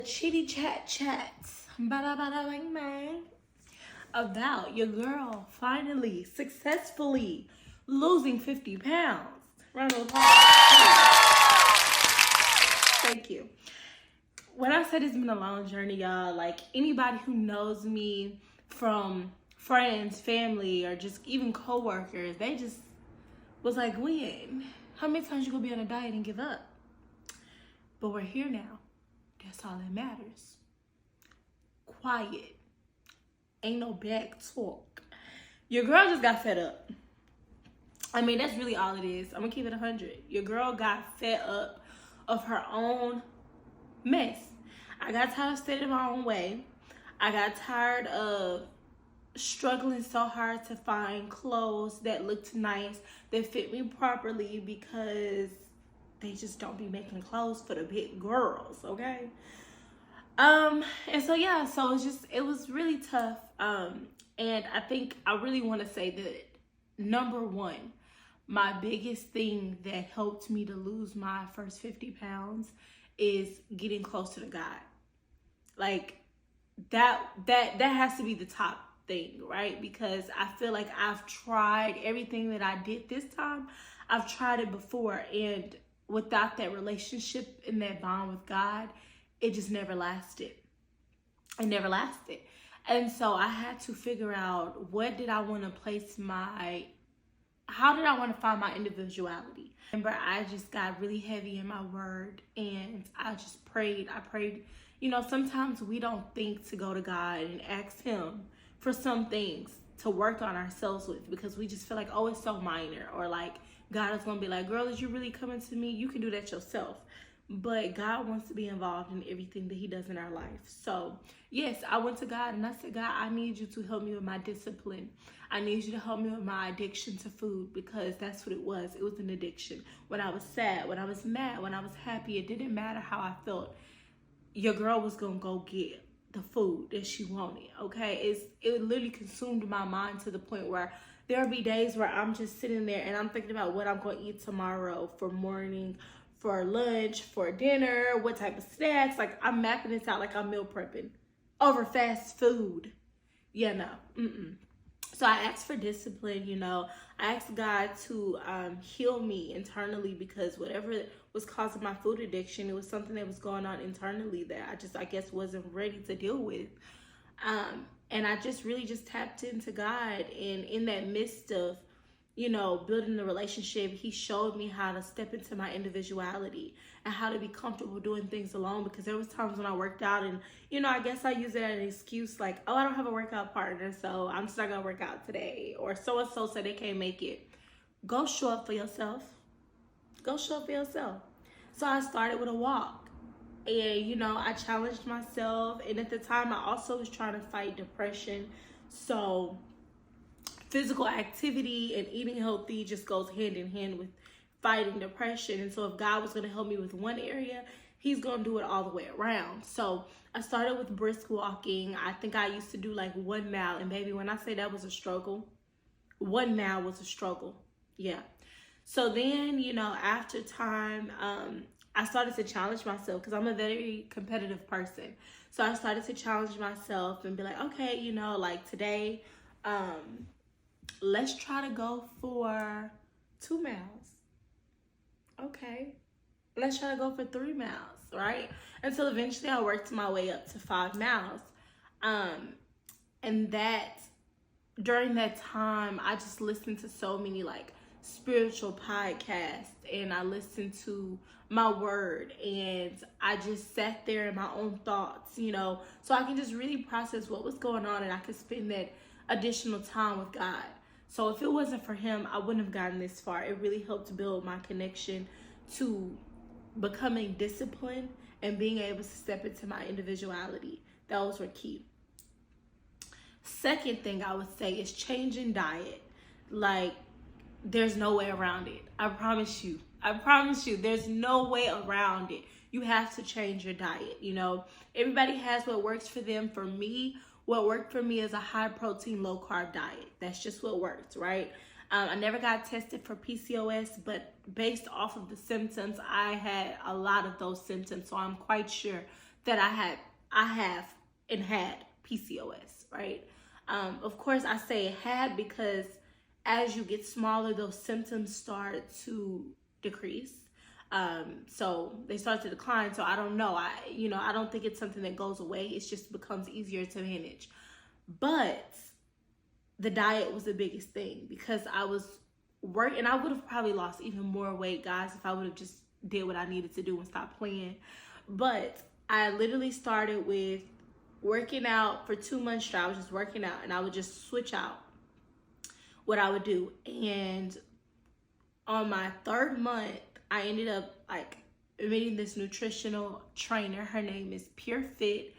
Chitty chats, bada bada bang bang, about your girl finally successfully losing 50 pounds. Round of applause. Thank you. When I said it's been a long journey, y'all, like anybody who knows me from friends, family, or just even co-workers, they just was like, Gwen, how many times you gonna be on a diet and give up? But we're here now. That's all that matters. Quiet. Ain't no back talk. Your girl just got fed up. I mean, that's really all it is. I'm gonna keep it 100. Your girl got fed up of her own mess. I got tired of staying in my own way. I got tired of struggling so hard to find clothes that looked nice, that fit me properly, because they just don't be making clothes for the big girls, okay? And so yeah, so it was really tough. And I think I really want to say that number one, my biggest thing that helped me to lose my first 50 pounds is getting closer to God. Like that has to be the top thing, right? Because I feel like I've tried everything that I did this time. I've tried it before, and without that relationship and that bond with God, it just never lasted. It never lasted. And so I had to figure out, how did I want to find my individuality? Remember, I just got really heavy in my word, and I just prayed. I prayed. You know, sometimes we don't think to go to God and ask him for some things to work on ourselves with, because we just feel like, oh, it's so minor, or like God is going to be like, girl, is you really coming to me? You can do that yourself. But God wants to be involved in everything that he does in our life. So yes, I went to God and I said, God, I need you to help me with my discipline. I need you to help me with my addiction to food, because that's what it was. It was an addiction. When I was sad, when I was mad, when I was happy, it didn't matter how I felt. Your girl was going to go get the food that she wanted, okay? It literally consumed my mind to the point where there'll be days where I'm just sitting there and I'm thinking about what I'm going to eat tomorrow for morning, for lunch, for dinner, what type of snacks. Like, I'm mapping this out like I'm meal prepping over fast food. Yeah, no. So I asked for discipline, you know. I asked God to heal me internally, because whatever was causing my food addiction, it was something that was going on internally that I guess wasn't ready to deal with. And I just really just tapped into God. And in that midst of, you know, building the relationship, he showed me how to step into my individuality and how to be comfortable doing things alone. Because there was times when I worked out and, you know, I guess I use it as an excuse, like, oh, I don't have a workout partner, so I'm just not gonna work out today. Or so-and-so said they can't make it. Go show up for yourself. Go show up for yourself. So I started with a walk. And, you know, I challenged myself. And at the time, I also was trying to fight depression. So physical activity and eating healthy just goes hand in hand with fighting depression. And so if God was going to help me with one area, he's going to do it all the way around. So I started with brisk walking. I think I used to do like 1 mile. And baby, when I say that was a struggle, 1 mile was a struggle. Yeah. So then, you know, after time, I started to challenge myself, because I'm a very competitive person. So I started to challenge myself and be like, okay, you know, like today, let's try to go for 2 miles. Okay. Let's try to go for 3 miles, right? Until eventually I worked my way up to 5 miles. And that, during that time, I just listened to so many like spiritual podcasts, and I listened to my word, and I just sat there in my own thoughts, you know, so I can just really process what was going on, and I could spend that additional time with God. So if it wasn't for him, I wouldn't have gotten this far. It really helped build my connection to becoming disciplined and being able to step into my individuality. Those were key. Second thing I would say is changing diet. Like, there's no way around it. I promise you, there's no way around it. You have to change your diet. You know, everybody has what works for them. For me, what worked for me is a high protein, low carb diet. That's just what worked, right? I never got tested for PCOS, but based off of the symptoms, I had a lot of those symptoms. So I'm quite sure that I have and had PCOS, right? Of course, I say had because as you get smaller, those symptoms start to decrease. So they start to decline. So I don't know. I don't think it's something that goes away. It just becomes easier to manage. But the diet was the biggest thing because I was and I would have probably lost even more weight, guys, if I would have just did what I needed to do and stopped playing. But I literally started with working out for 2 months straight. I was just working out, and I would just switch out what I would do. And on my 3rd month, I ended up like meeting this nutritional trainer. Her name is Pure Fit,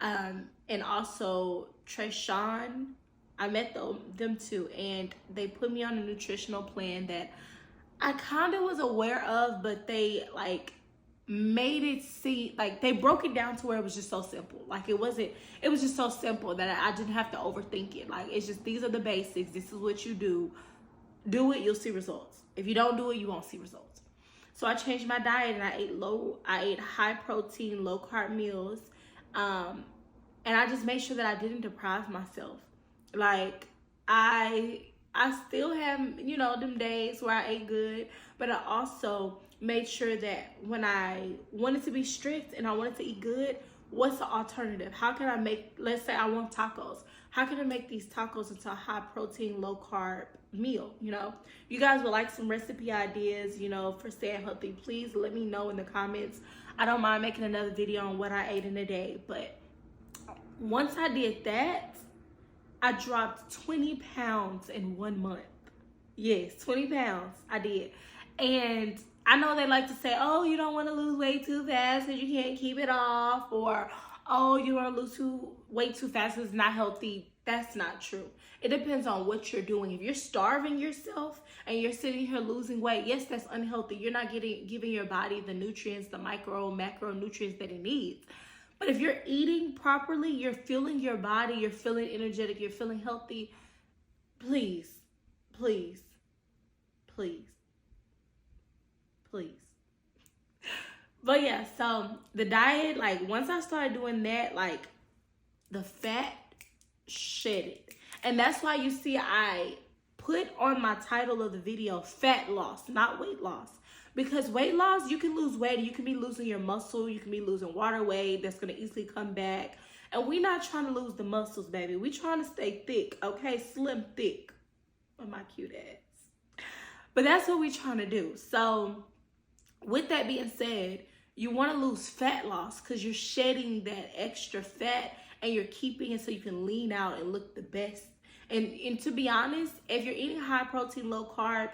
and also Trayshawn. I met them too, and they put me on a nutritional plan that I kind of was aware of, but they like made it seem like they broke it down to where it was just so simple. Like it was just so simple that I didn't have to overthink it. Like it's just, these are the basics. This is what you do. Do it, you'll see results. If you don't do it, you won't see results. So I changed my diet and I ate high protein, low carb meals. And I just made sure that I didn't deprive myself. Like I still have, them days where I ate good, but I also made sure that when I wanted to be strict and I wanted to eat good, what's the alternative? How can I make, let's say I want tacos. How can I make these tacos into a high protein, low carb meal? You guys would like some recipe ideas, for staying healthy, please let me know in the comments. I don't mind making another video on what I ate in a day, but once I did that, I dropped 20 pounds in 1 month. Yes, 20 pounds I did. And I know they like to say, oh, you don't want to lose weight too fast because you can't keep it off, or oh, you want to lose weight too fast because it's not healthy. That's not true. It depends on what you're doing. If you're starving yourself and you're sitting here losing weight, yes, that's unhealthy. You're not giving your body the nutrients, the macronutrients that it needs. But if you're eating properly, you're feeling your body, you're feeling energetic, you're feeling healthy, please, please, please, please. But yeah, so the diet, like once I started doing that, like the fat shedded. And that's why you see I put on my title of the video, fat loss, not weight loss. Because weight loss, you can lose weight, you can be losing your muscle, you can be losing water weight that's going to easily come back. And we're not trying to lose the muscles, baby. We're trying to stay thick, okay? Slim thick. Oh, my cute ass. But that's what we're trying to do. So with that being said, you want to lose fat loss because you're shedding that extra fat and you're keeping it so you can lean out and look the best. And to be honest, if you're eating high protein, low carb,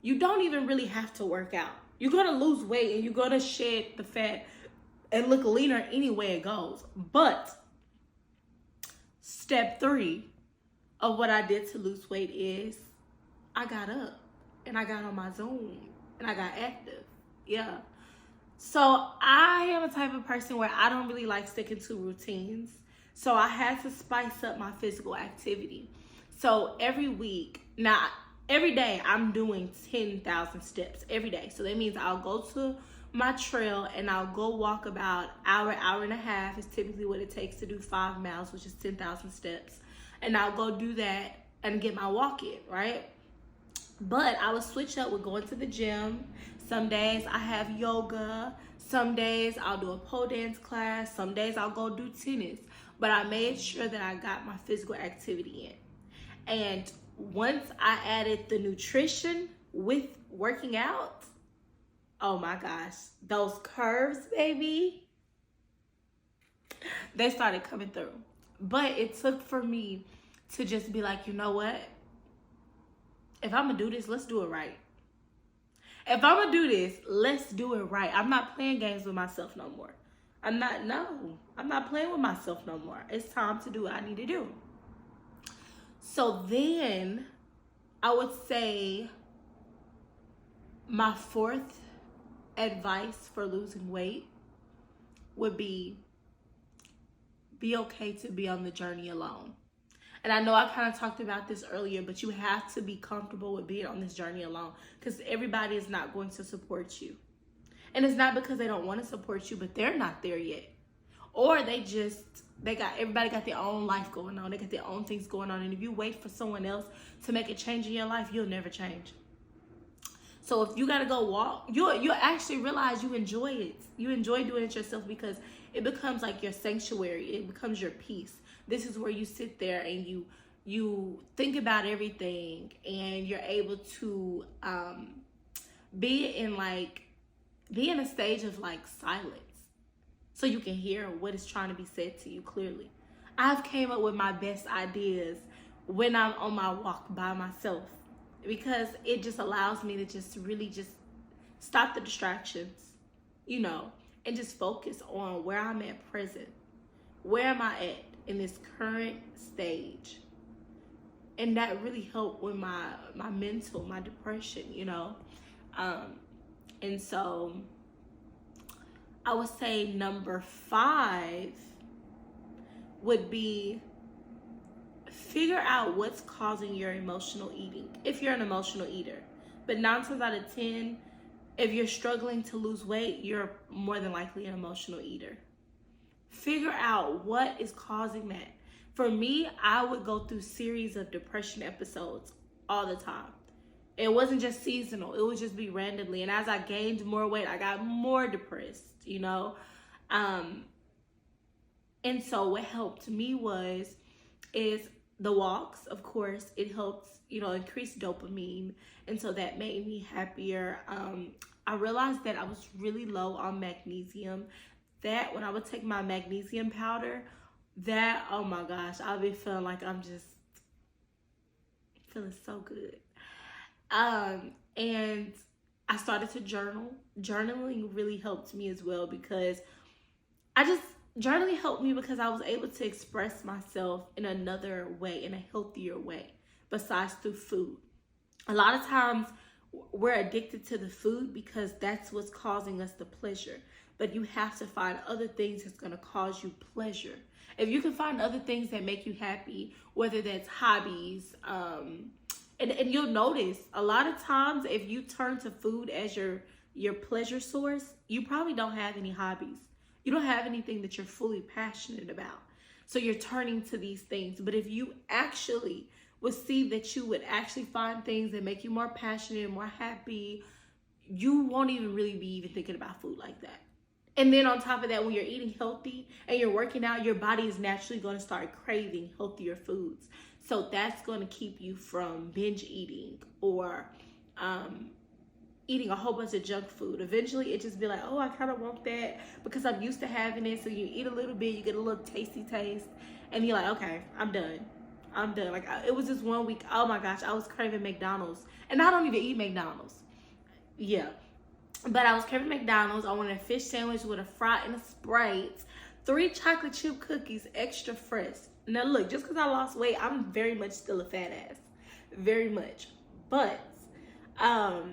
you don't even really have to work out. You're going to lose weight and you're going to shed the fat and look leaner any way it goes. But step 3 of what I did to lose weight is I got up and I got on my Zoom and I got active. Yeah. So I am a type of person where I don't really like sticking to routines. So I had to spice up my physical activity. So every day I'm doing 10,000 steps every day. So that means I'll go to my trail and I'll go walk about hour and a half is typically what it takes to do 5 miles, which is 10,000 steps. And I'll go do that and get my walk in, right? But I would switch up with going to the gym. Some days I have yoga. Some days I'll do a pole dance class. Some days I'll go do tennis. But I made sure that I got my physical activity in. And once I added the nutrition with working out, oh my gosh, those curves, baby, they started coming through. But it took for me to just be like, you know what? If I'm gonna do this, let's do it right. If I'm gonna do this, let's do it right. I'm not playing games with myself no more. I'm not playing with myself no more. It's time to do what I need to do. So then I would say my 4th advice for losing weight would be okay to be on the journey alone. And I know I kind of talked about this earlier, but you have to be comfortable with being on this journey alone because everybody is not going to support you. And it's not because they don't want to support you, but they're not there yet. or everybody got their own life going on. They got their own things going on. And if you wait for someone else to make a change in your life, you'll never change. So if you got to go walk, you'll actually realize you enjoy it. You enjoy doing it yourself because it becomes like your sanctuary. It becomes your peace. This is where you sit there and you think about everything, and you're able to be in a stage of like silence, so you can hear what is trying to be said to you clearly. I've came up with my best ideas when I'm on my walk by myself, because it just allows me to just really just stop the distractions, and just focus on where I'm at present. Where am I at in this current stage? And that really helped with my mental, my depression, and so I would say number 5 would be figure out what's causing your emotional eating, if you're an emotional eater. But 9 times out of 10, if you're struggling to lose weight, you're more than likely an emotional eater. Figure out what is causing that. For me, I would go through series of depression episodes all the time. It wasn't just seasonal. It would just be randomly. And as I gained more weight, I got more depressed, And so what helped me is the walks, of course. It helped, increase dopamine. And so that made me happier. I realized that I was really low on magnesium. That when I would take my magnesium powder, that, oh my gosh, I'll be feeling like I'm just feeling so good. And I started to journal. Journaling really helped me as well, because journaling helped me because I was able to express myself in another way, in a healthier way, besides through food. A lot of times we're addicted to the food because that's what's causing us the pleasure. But you have to find other things that's going to cause you pleasure. If you can find other things that make you happy, whether that's hobbies, and you'll notice a lot of times if you turn to food as your pleasure source, you probably don't have any hobbies. You don't have anything that you're fully passionate about. So you're turning to these things. But if you actually would see that you would actually find things that make you more passionate, more happy, you won't even really be even thinking about food like that. And then on top of that, when you're eating healthy and you're working out, your body is naturally going to start craving healthier foods. So that's going to keep you from binge eating or eating a whole bunch of junk food. Eventually, it just be like, oh, I kind of want that because I'm used to having it. So you eat a little bit, you get a little tasty taste, and you're like, okay, I'm done. Like, it was just 1 week. Oh my gosh, I was craving McDonald's. And I don't even eat McDonald's. Yeah. But I was craving McDonald's. I wanted a fish sandwich with a fry and a Sprite, 3 chocolate chip cookies, extra fresh. Now look, just because I lost weight, I'm very much still a fat ass. Very much. But I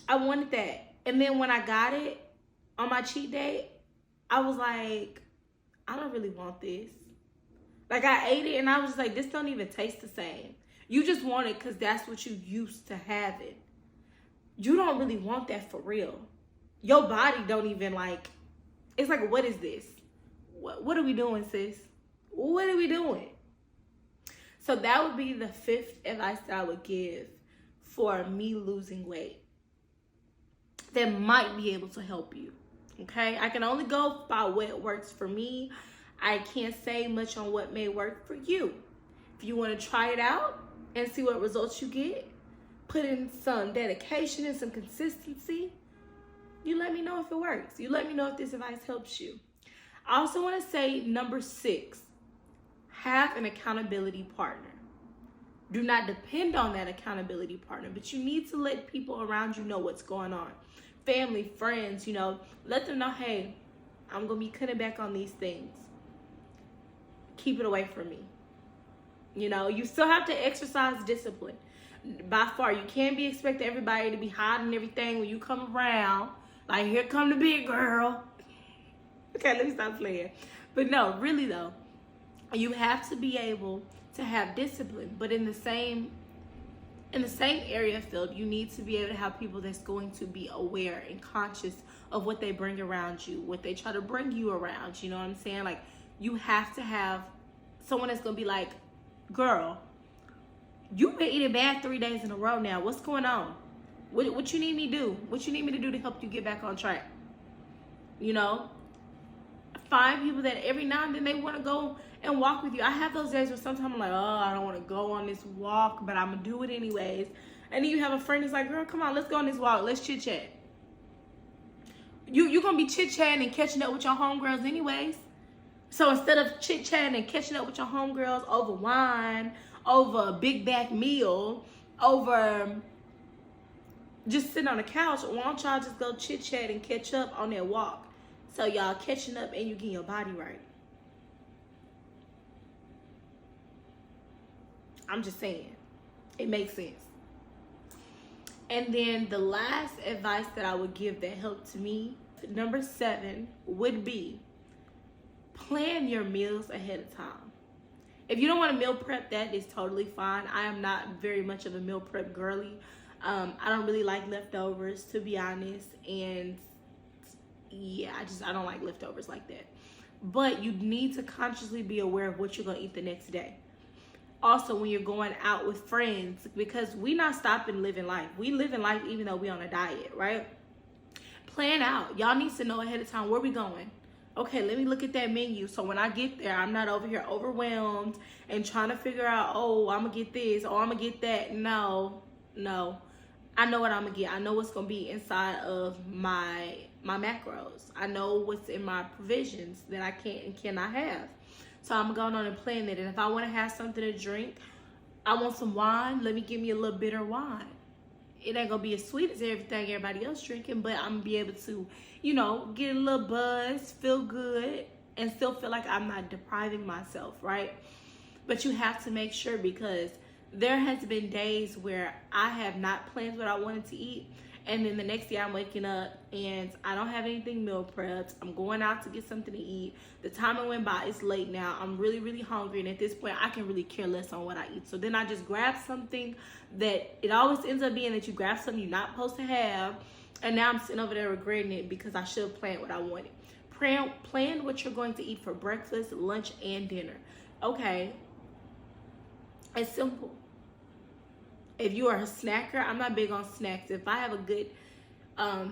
wanted that. And then when I got it on my cheat day, I was like, I don't really want this. Like, I ate it and I was just like, this don't even taste the same. You just want it because that's what you used to have it. You don't really want that for real. Your body don't even like, it's like, what is this? What are we doing, sis? What are we doing? So that would be the 5th advice that I would give for me losing weight that might be able to help you. Okay? I can only go by what works for me. I can't say much on what may work for you. If you want to try it out and see what results you get, put in some dedication and some consistency, you let me know if it works. You let me know if this advice helps you. I also want to say number 6, have an accountability partner. Do not depend on that accountability partner, but you need to let people around you know what's going on. Family, friends, let them know, hey, I'm going to be cutting back on these things. Keep it away from me. You still have to exercise discipline. By far, you can't be expecting everybody to be hiding everything when you come around. Like, here come the big girl. Okay, let me stop playing. But no, really though, you have to be able to have discipline. But in the same In the same area field, you need to be able to have people that's going to be aware and conscious of what they bring around you, what they try to bring you around. You know what I'm saying? Like, you have to have someone that's going to be like, girl, you've been eating bad 3 days in a row now. What's going on? What you need me to do? What you need me to do to help you get back on track? You know? Find people that every now and then they want to go and walk with you. I have those days where sometimes I'm like, oh, I don't want to go on this walk, but I'm going to do it anyways. And then you have a friend that's like, girl, come on, let's go on this walk. Let's chit-chat. You're going to be chit-chatting and catching up with your homegirls anyways. So instead of chit-chatting and catching up with your homegirls over wine, over a big back meal, over just sitting on the couch, why don't y'all just go chit-chat and catch up on that walk? So y'all catching up and you getting your body right. I'm just saying. It makes sense. And then the last advice that I would give that helped me, number 7, would be plan your meals ahead of time. If you don't want to meal prep, that is totally fine. I am not very much of a meal prep girly. I don't really like leftovers, to be honest. And yeah, I don't like leftovers like that. But you need to consciously be aware of what you're going to eat the next day. Also, when you're going out with friends, because we not stopping living life. We living life even though we on a diet, right? Plan out. Y'all need to know ahead of time where we going. Okay, let me look at that menu. So when I get there, I'm not over here overwhelmed and trying to figure out, oh, I'm going to get this, or I'm going to get that. No. I know what I'm going to get. I know what's going to be inside of my macros. I know what's in my provisions that I can and cannot have. So I'm going on and plan that. And if I want to have something to drink, I want some wine, let me give me a little bitter wine. It ain't going to be as sweet as everything everybody else drinking, but I'm going to be able to, you know, get a little buzz, feel good, and still feel like I'm not depriving myself, right? But you have to make sure, because there has been days where I have not planned what I wanted to eat, and then the next day I'm waking up and I don't have anything meal prepped. I'm going out to get something to eat. The time it went by, it's late now. I'm really, really hungry, and at this point I can really care less on what I eat. So then I just grab something that, it always ends up being that you grab something you're not supposed to have, and now I'm sitting over there regretting it because I should have planned what I wanted. Plan what you're going to eat for breakfast, lunch, and dinner. Okay, it's simple. If you are a snacker, I'm not big on snacks. If I have a good,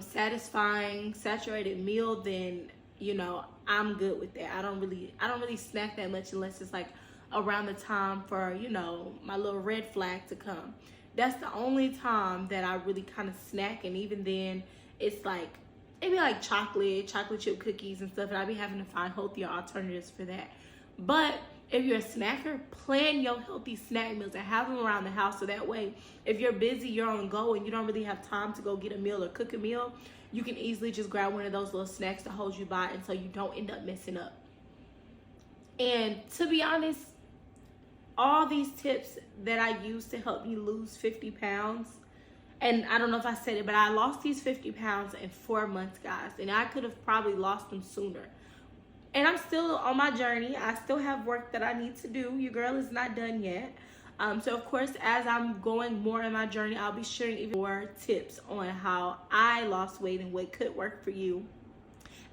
satisfying, saturated meal, then, you know, I'm good with that. I don't really snack that much unless it's like around the time for, you know, my little red flag to come. That's the only time that I really kind of snack, and even then, it's like, it'd be like chocolate chip cookies and stuff, and I'd be having to find healthier alternatives for that. But if you're a snacker, plan your healthy snack meals and have them around the house, so that way, if you're busy, you're on go, and you don't really have time to go get a meal or cook a meal, you can easily just grab one of those little snacks to hold you by, and so you don't end up messing up. And to be honest, all these tips that I use to help me lose 50 pounds, and I don't know if I said it, but I lost these 50 pounds in 4 months, guys, and I could have probably lost them sooner. And I'm still on my journey. I still have work that I need to do. Your girl is not done yet. So of course, as I'm going more in my journey, I'll be sharing even more tips on how I lost weight and what could work for you.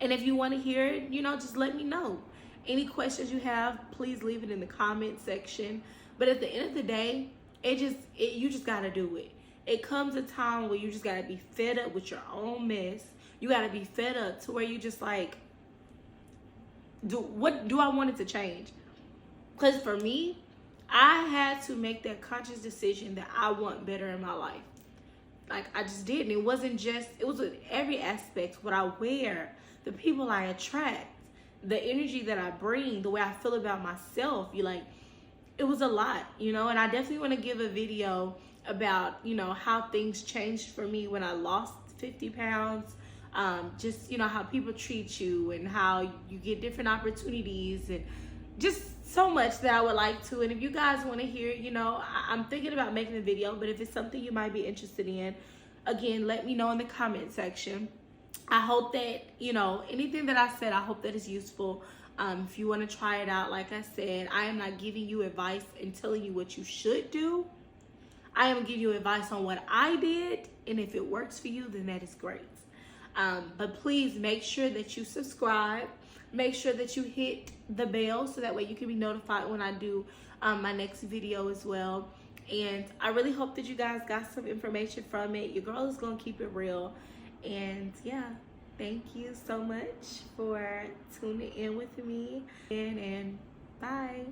And if you want to hear it, you know, just let me know. Any questions you have, please leave it in the comment section. But at the end of the day, you just got to do it. It comes a time where you just got to be fed up with your own mess. You got to be fed up to where you just like, what do I want it to change? Because for me, I had to make that conscious decision that I want better in my life. Like, I just did. And it wasn't just, it was with every aspect. What I wear, the people I attract, the energy that I bring, the way I feel about myself. It was a lot, you know. And I definitely want to give a video about, you know, how things changed for me when I lost 50 pounds. Just, you know, how people treat you and how you get different opportunities, and just so much that I would like to. And if you guys want to hear, you know, I'm thinking about making a video, but if it's something you might be interested in, again, let me know in the comment section. I hope that, you know, anything that I said, I hope that is useful. If you want to try it out, like I said, I am not giving you advice and telling you what you should do. I am giving you advice on what I did, and if it works for you, then that is great. But please make sure that you subscribe. Make sure that you hit the bell so that way you can be notified when I do my next video as well. And I really hope that you guys got some information from it. Your girl is going to keep it real. And yeah, thank you so much for tuning in with me. And bye.